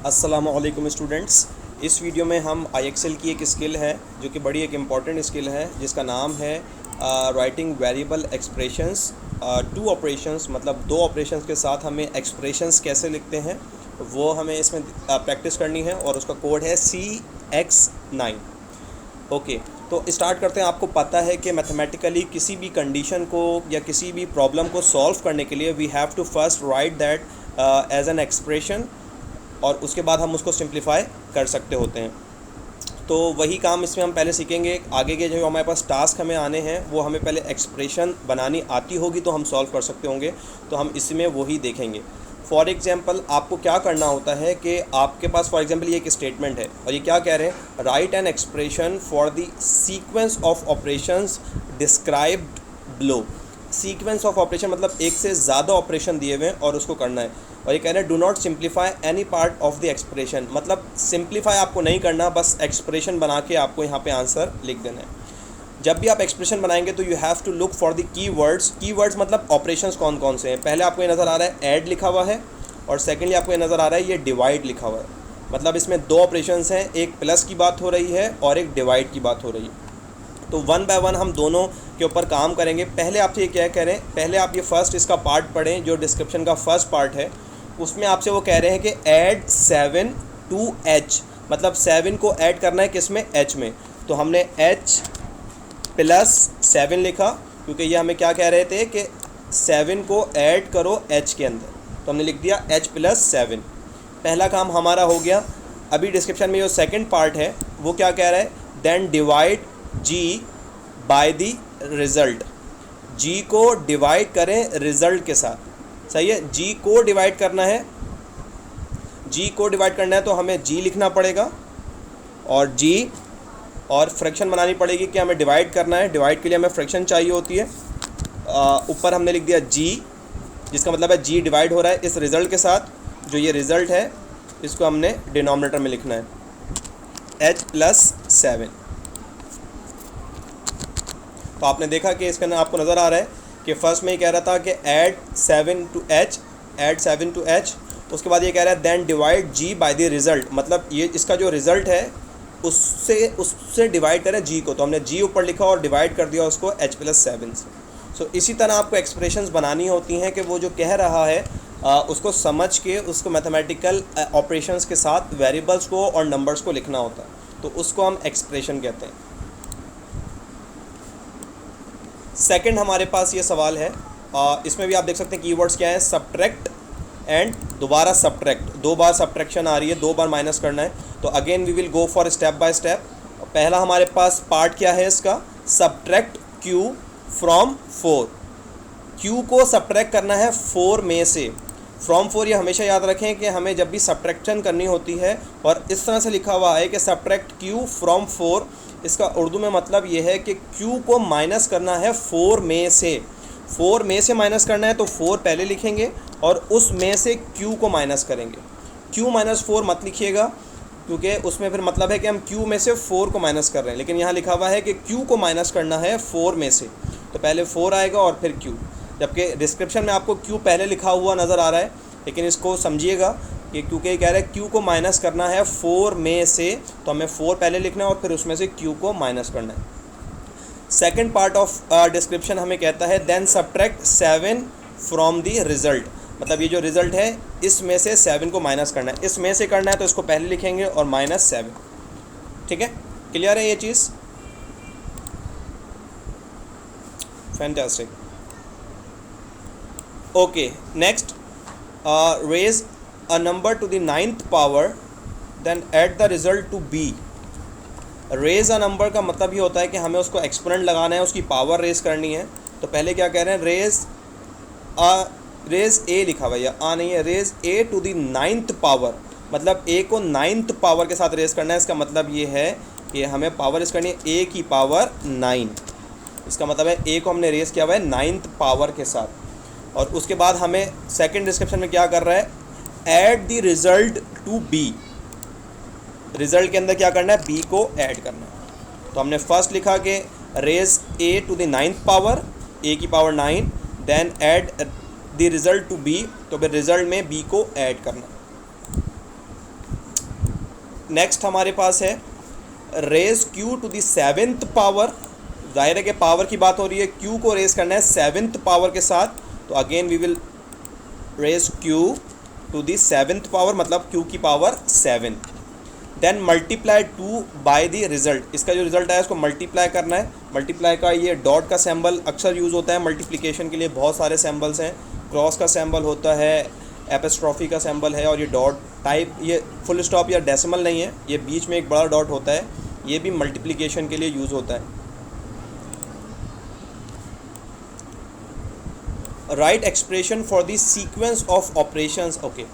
अस्सलामुअलैकुम स्टूडेंट्स। इस वीडियो में हम IXL की एक स्किल है जो कि बड़ी एक इम्पॉर्टेंट स्किल है जिसका नाम है writing variable expressions two operations, मतलब दो ऑपरेशंस के साथ हमें एक्सप्रेशंस कैसे लिखते हैं वो हमें इसमें प्रैक्टिस करनी है और उसका कोड है CX9। ओके, तो स्टार्ट करते हैं। आपको पता है कि मैथमेटिकली किसी भी कंडीशन को या किसी भी प्रॉब्लम को सॉल्व करने के लिए we have to first write that as an expression और उसके बाद हम उसको सिंप्लीफाई कर सकते होते हैं। तो वही काम इसमें हम पहले सीखेंगे। आगे के जो हमारे पास टास्क हमें आने हैं वो हमें पहले एक्सप्रेशन बनानी आती होगी तो हम सॉल्व कर सकते होंगे, तो हम इसमें वही देखेंगे। फॉर एग्जांपल आपको क्या करना होता है कि आपके पास फॉर एग्जांपल ये एक स्टेटमेंट है और ये क्या कह रहे हैं, right an expression for the sequence of operations described below. Sequence of operation मतलब एक से ज़्यादा ऑपरेशन दिए हुए हैं और उसको करना है। और ये कह रहे हैं do not simplify any part of the expression, मतलब सिंप्लीफाई आपको नहीं करना, बस एक्सप्रेशन बना के आपको यहाँ पे आंसर लिख देना है। जब भी आप एक्सप्रेशन बनाएंगे तो you have to look for the keywords. Keywords मतलब ऑपरेशंस कौन कौन से हैं। पहले आपको ये नज़र आ रहा है ऐड लिखा हुआ है और सेकेंडली आपको ये नज़र आ रहा है ये डिवाइड लिखा हुआ है। मतलब इसमें दो ऑपरेशंस हैं, एक प्लस की बात हो रही है और एक डिवाइड की बात हो रही है। तो वन बाय वन हम दोनों के ऊपर काम करेंगे। पहले आपसे ये क्या कह रहे हैं, पहले आप ये फर्स्ट इसका पार्ट पढ़ें जो डिस्क्रिप्शन का फर्स्ट पार्ट है। उसमें आपसे वो कह रहे हैं कि ऐड 7 to H, मतलब 7 को ऐड करना है किस में, H में। तो हमने H प्लस 7 लिखा क्योंकि ये हमें क्या कह रहे थे कि 7 को ऐड करो H के अंदर, तो हमने लिख दिया H प्लस 7। पहला काम हमारा हो गया। अभी डिस्क्रिप्शन में जो सेकंड पार्ट है वो क्या कह रहा है, then divide G by the result. G को डिवाइड करें रिज़ल्ट के साथ, सही है। G को डिवाइड करना है, G को डिवाइड करना है तो हमें G लिखना पड़ेगा और G और फ्रैक्शन बनानी पड़ेगी कि हमें डिवाइड करना है। डिवाइड के लिए हमें फ्रैक्शन चाहिए होती है। ऊपर हमने लिख दिया G, जिसका मतलब है G डिवाइड हो रहा है इस रिज़ल्ट के साथ। जो ये रिज़ल्ट है इसको हमने डिनोमिनेटर में लिखना है H प्लस 7। तो आपने देखा कि इसके अंदर आपको नज़र आ रहा है कि फर्स्ट में ये कह रहा था कि add 7 to H, add 7 to H। उसके बाद ये कह रहा है then divide G by the result, मतलब ये इसका जो रिज़ल्ट है उससे डिवाइड करें G को। तो हमने G ऊपर लिखा और डिवाइड कर दिया उसको H प्लस 7 से। सो इसी तरह आपको एक्सप्रेशंस बनानी होती हैं कि वो जो कह रहा है उसको समझ के उसको मैथमेटिकल ऑपरेशंस के साथ वेरिएबल्स को और नंबर्स को लिखना होता है, तो उसको हम एक्सप्रेशन कहते हैं। सेकंड हमारे पास ये सवाल है, इसमें भी आप देख सकते हैं कीवर्ड्स क्या है, सब्ट्रैक्ट एंड दोबारा सब्ट्रैक्ट। दो बार सब्ट्रैक्शन आ रही है, दो बार माइनस करना है। तो again we will go for step by step. पहला हमारे पास पार्ट क्या है इसका, सब्ट्रैक्ट Q फ्रॉम 4। Q को सब्ट्रैक्ट करना है 4 में से। फ्रॉम 4 ये हमेशा याद रखें कि हमें जब भी सब्ट्रैक्शन करनी होती है और इस तरह से लिखा हुआ है कि सब्ट्रैक्ट Q फ्रॉम 4, इसका उर्दू में मतलब ये है कि Q को माइनस करना है 4 में से। 4 में से माइनस करना है तो 4 पहले लिखेंगे और उस में से Q को माइनस करेंगे। Q माइनस 4 मत लिखिएगा क्योंकि उसमें फिर मतलब है कि हम Q में से 4 को माइनस कर रहे हैं, लेकिन यहाँ लिखा हुआ है कि Q को माइनस करना है 4 में से। तो पहले 4 आएगा और फिर Q, जबकि डिस्क्रिप्शन में आपको Q पहले लिखा हुआ नज़र आ रहा है, लेकिन इसको समझिएगा कि क्योंकि कह रहा है Q को माइनस करना है 4 में से, तो हमें 4 पहले लिखना है और फिर उसमें से Q को माइनस करना है। सेकंड पार्ट ऑफ डिस्क्रिप्शन हमें कहता है then subtract 7 from the result, मतलब ये जो रिज़ल्ट है इसमें से 7 को माइनस करना है। इसमें से करना है तो इसको पहले लिखेंगे और माइनस 7। ठीक है, क्लियर है ये चीज़, fantastic. Okay, next, raise a number to the 9th power then add the result to b। Raise a number का मतलब ये होता है कि हमें उसको एक्सपोनेंट लगाना है, उसकी पावर रेज करनी है। तो पहले क्या कह रहे हैं, रेज ए लिखा हुआ है, आ नहीं है, raise A to the 9th power, मतलब ए को 9th पावर के साथ रेज करना है। इसका मतलब ये है कि हमें पावर रेज करनी है ए की पावर 9। इसका मतलब है ए को हमने रेज किया हुआ है 9th पावर के साथ। और उसके बाद हमें सेकेंड डिस्क्रिप्शन में क्या कर रहा है, add the result to B. Result के अंदर क्या करना है, बी को ऐड करना है। तो हमने फर्स्ट लिखा कि raise A to the 9th power, a की power 9, then add the result to b, तो फिर रिज़ल्ट में बी को ऐड करना। नेक्स्ट हमारे पास है raise q to the 7th power. जाहिर है कि पावर की बात हो रही है, q को रेज करना है 7th पावर के साथ, तो again we will raise q to the 7th power, मतलब q की power 7। Then multiply 2 by the result. इसका जो रिजल्ट है उसको मल्टीप्लाई करना है। मल्टीप्लाई का ये डॉट का सिंबल अक्सर यूज़ होता है मल्टीप्लिकेशन के लिए, बहुत सारे सिंबल्स हैं। क्रॉस का सिंबल होता है, एपिस्ट्रॉफी का सिंबल है, और ये डॉट टाइप, ये फुल स्टॉप या डेसिमल नहीं है, ये बीच में एक बड़ा डॉट होता है, ये भी मल्टीप्लिकेशन के लिए यूज़ होता है। Write expression for the sequence of operations. Okay,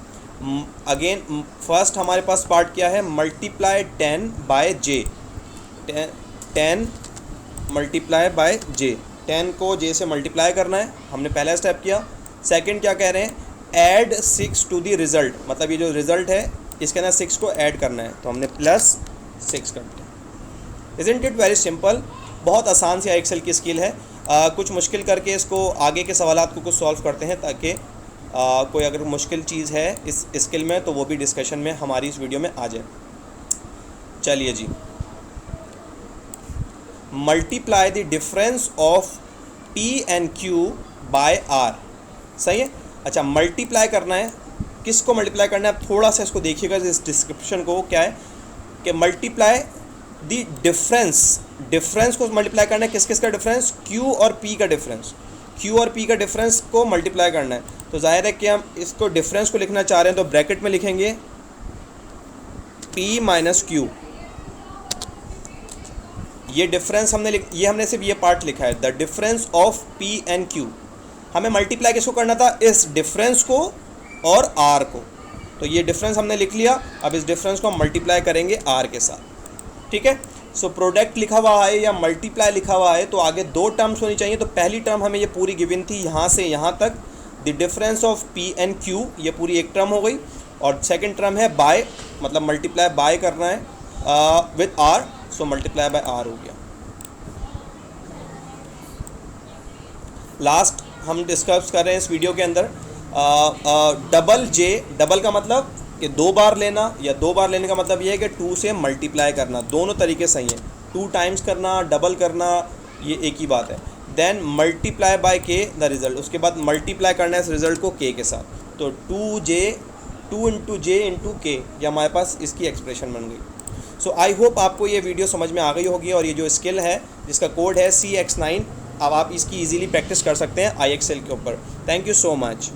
again first हमारे पास पार्ट क्या है, multiply 10 by j. 10 multiply by j, 10 को जे से मल्टीप्लाई करना है, हमने पहला स्टेप किया। सेकंड क्या कह रहे हैं, ऐड 6 टू द रिज़ल्ट, मतलब ये जो रिज़ल्ट है इसके अंदर 6 को ऐड करना है, तो हमने +6 कर दिया। इज़न्ट इट वेरी सिंपल, बहुत आसान सी एक्सेल की स्किल है। कुछ मुश्किल करके इसको आगे के सवालात को कुछ सॉल्व करते हैं, ताकि कोई अगर मुश्किल चीज़ है इस स्किल में तो वो भी डिस्कशन में हमारी इस वीडियो में आ जाए। चलिए जी, multiply the difference of P and Q by R। सही है। अच्छा, मल्टीप्लाई करना है, किसको मल्टीप्लाई करना है, आप थोड़ा सा इसको देखिएगा इस डिस्क्रिप्शन को। क्या है कि मल्टीप्लाई द डिफरेंस को मल्टीप्लाई करना है, किस किस का डिफरेंस, Q और P का डिफरेंस। Q और P का डिफरेंस को मल्टीप्लाई करना है, तो जाहिर है कि हम इसको डिफरेंस को लिखना चाह रहे हैं, तो ब्रैकेट में लिखेंगे P माइनस Q। ये डिफरेंस ये हमने सिर्फ ये पार्ट लिखा है, the difference of P and Q। हमें मल्टीप्लाई किसको करना था, इस डिफरेंस को और R को, तो ये डिफरेंस हमने लिख लिया। अब इस डिफरेंस को हम मल्टीप्लाई करेंगे R के साथ, ठीक है। सो प्रोडक्ट लिखा हुआ है या मल्टीप्लाई लिखा हुआ है, तो आगे 2 टर्म्स होनी चाहिए। तो पहली टर्म हमें ये पूरी गिवन थी, यहाँ से यहाँ तक, the difference of P and Q, ये पूरी एक टर्म हो गई। और सेकेंड टर्म है बाय, मतलब मल्टीप्लाई बाय करना है with R, so multiply by R हो गया। लास्ट हम डिस्कस कर रहे हैं इस वीडियो के अंदर डबल जे। डबल का मतलब कि 2 बार लेना, या 2 बार लेने का मतलब ये है कि 2 से मल्टीप्लाई करना। दोनों तरीके सही हैं, 2 टाइम्स करना, डबल करना, ये एक ही बात है। देन मल्टीप्लाई बाय के द रिज़ल्ट, उसके बाद मल्टीप्लाई करना है इस रिज़ल्ट को के के साथ, तो 2 इंटू जे इंटू के, ये हमारे पास इसकी एक्सप्रेशन बन गई। सो आई होप आपको ये वीडियो समझ में आ गई होगी, और ये जो स्किल है जिसका कोड है CX9, अब आप इसकी इजीली प्रैक्टिस कर सकते हैं IXL के ऊपर। Thank you so much.